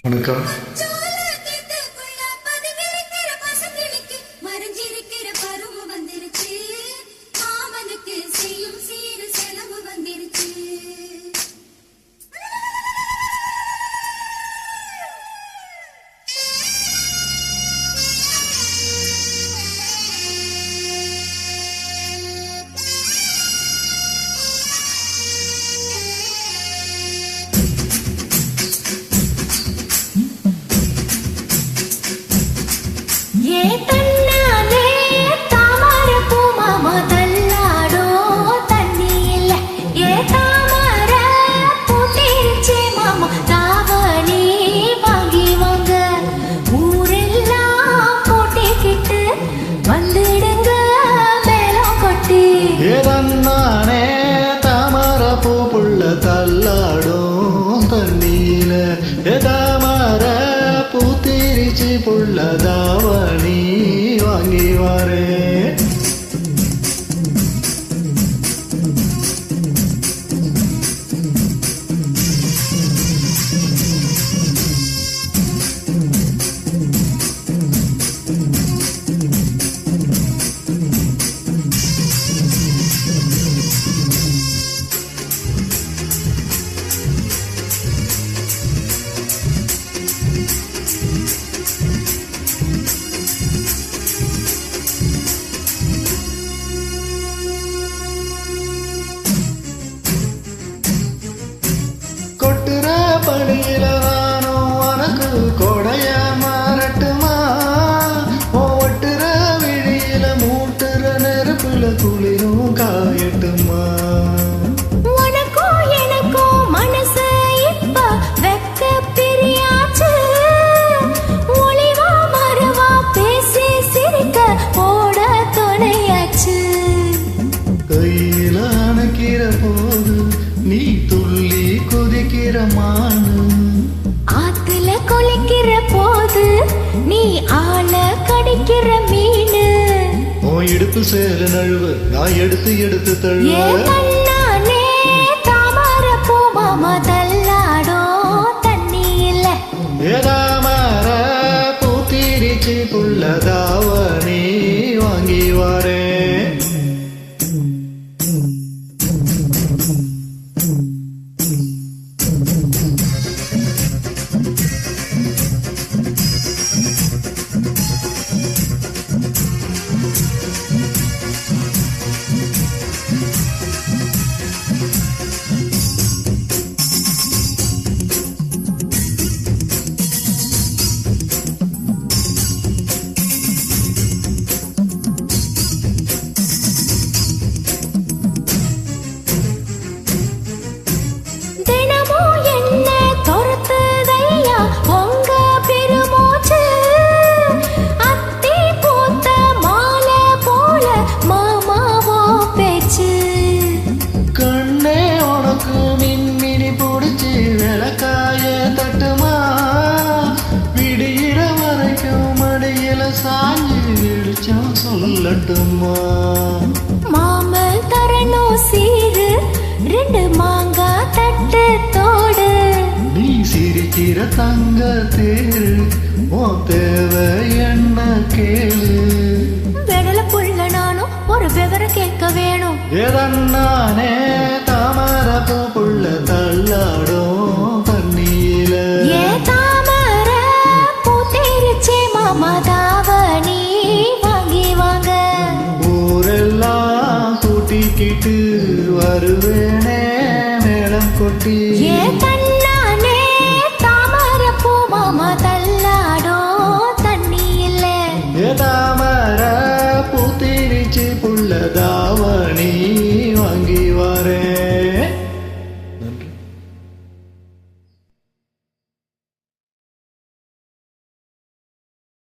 வணக்கம். தள்ளாடும் தண்ணீல தாமர பூத்திரிச்சி புள்ள தாவணி வாங்கி வாரே. பணியில நானும் உனக்கு கொடைய மாறட்டுமா? ஒட்டுற விழியில மூட்டுற நெருப்புல குளிரும் காயட்டுமா? கையில அணைக்கிற போது நீ துள்ளி குதிக்கிற மானு, ஆத்துல கொலைக்கிற போது நீ ஆள கடிக்கிற மீனு. உன் இடுப்பு சேர நழுவு நான் எடுத்து எடுத்து தழுவ. தாமர பூமாமா தள்ளாடோ தண்ணி இல்ல தாமர பூத்திரிச்சி புள்ள தாவணி வாங்கி வாரே. சொல்லட்டுமா மாமல் தரணும் சீரு 2 மாங்கா தட்டு தோடு. நீ சிரிக்கிற தங்க தேரு ஓ தேவை என்ன கேளு. வெடல புள்ள நானும் ஒரு விவரம் கேட்க வேணும். எதன்னானே தாமர புள்ள தள்ளாடும் தண்ணீல தாமர பூத்திருச்சே மாமா தாவணி வாங்கி வாங்க. ஊரெல்லாம் கூட்டிக்கிட்டு வருவேனே மேளம் கொட்டி. தன்னானே தாமர பூ மாமா தள்ளாடோ தண்ணி இல்ல தாமர பூத்திரிச்சி புள்ள தாவணி வாங்கி வாரே.